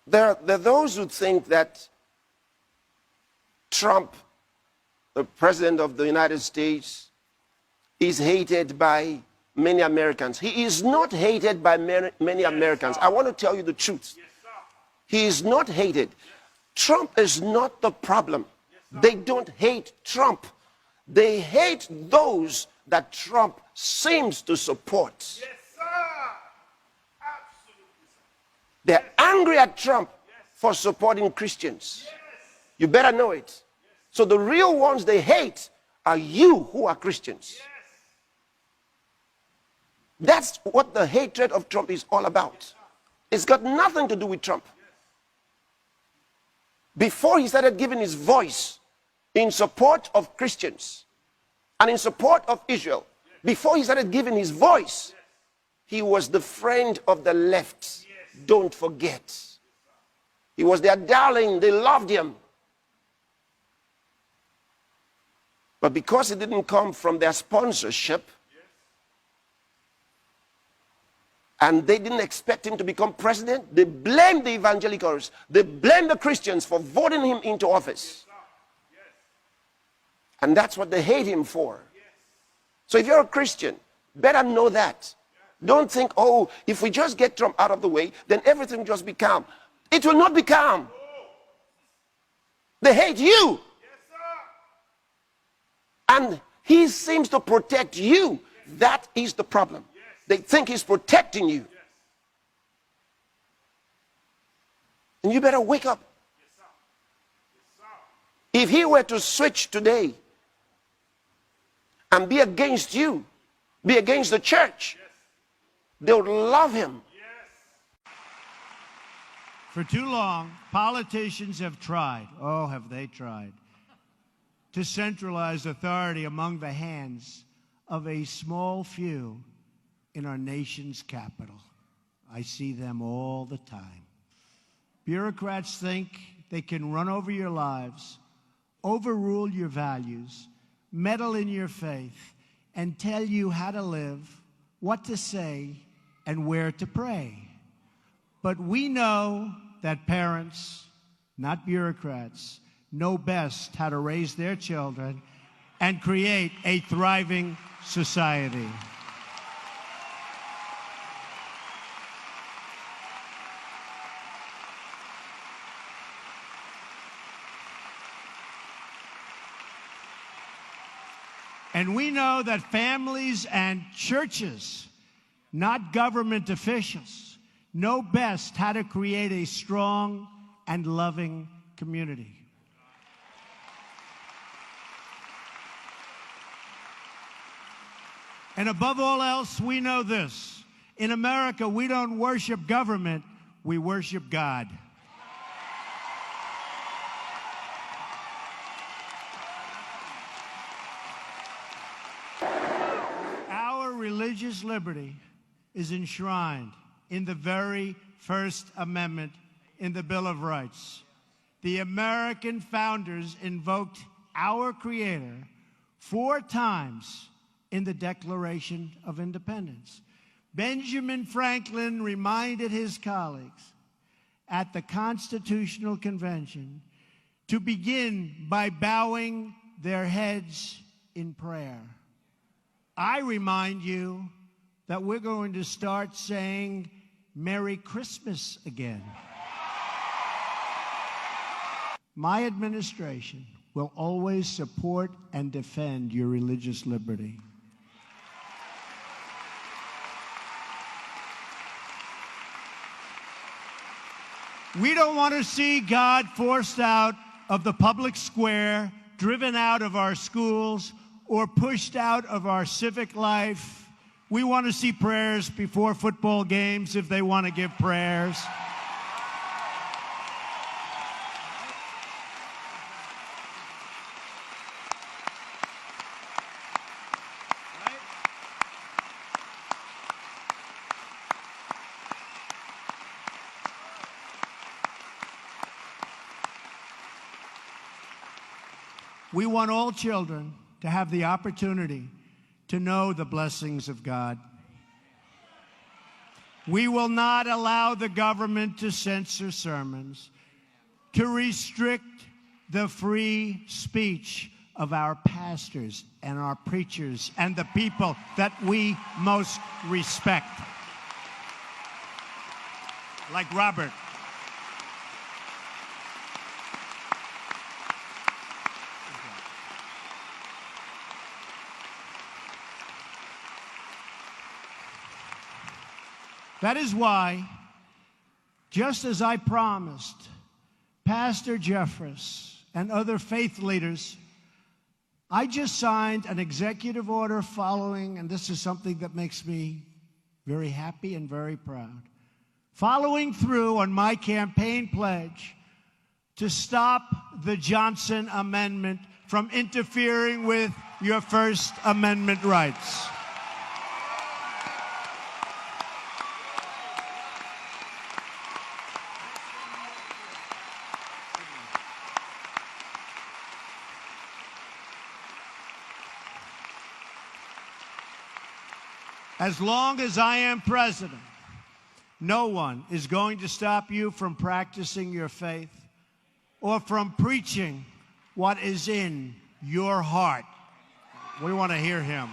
There are those who think that Trump, the president of the United States, is hated by many Americans. He is not hated by many Americans. I want to tell you the truth. He is not hated. Trump is not the problem. They don't hate Trump. They hate those that Trump seems to support. Yes, sir. Absolutely, sir. They're angry at Trump for supporting Christians. Yes. You better know it. So the real ones they hate are you who are Christians. Yes. That's what the hatred of Trump is all about. It's got nothing to do with Trump. Before he started giving his voice in support of Christians and in support of Israel, before he started giving his voice, he was the friend of the left. Don't forget. He was their darling. They loved him. But because it didn't come from their sponsorship, and they didn't expect him to become president, they blamed the evangelicals. They blamed the Christians for voting him into office. And that's what they hate him for. So if you're a Christian, better know that. Don't think, oh, if we just get Trump out of the way, then everything will just be calm. It will not be calm. They hate you. And he seems to protect you. That is the problem. They think he's protecting you. And you better wake up. If he were to switch today and be against you, be against the church, they would love him. For too long, politicians have tried, oh, have they tried, to centralize authority among the hands of a small few in our nation's capital. I see them all the time. Bureaucrats think they can run over your lives, overrule your values, meddle in your faith, and tell you how to live, what to say, and where to pray. But we know that parents, not bureaucrats, know best how to raise their children and create a thriving society. And we know that families and churches, not government officials, know best how to create a strong and loving community. And above all else, we know this. In America, we don't worship government, we worship God. Our religious liberty is enshrined in the very First Amendment in the Bill of Rights. The American founders invoked our Creator 4 times in the Declaration of Independence. Benjamin Franklin reminded his colleagues at the Constitutional Convention to begin by bowing their heads in prayer. I remind you that we're going to start saying Merry Christmas again. My administration will always support and defend your religious liberty. We don't want to see God forced out of the public square, driven out of our schools, or pushed out of our civic life. We want to see prayers before football games if they want to give prayers. We want all children to have the opportunity to know the blessings of God. We will not allow the government to censor sermons, to restrict the free speech of our pastors and our preachers and the people that we most respect. Like Robert. That is why, just as I promised Pastor Jeffress and other faith leaders, I just signed an executive order following, and this is something that makes me very happy and very proud, following through on my campaign pledge to stop the Johnson Amendment from interfering with your First Amendment rights. As long as I am president, no one is going to stop you from practicing your faith or from preaching what is in your heart. We want to hear him.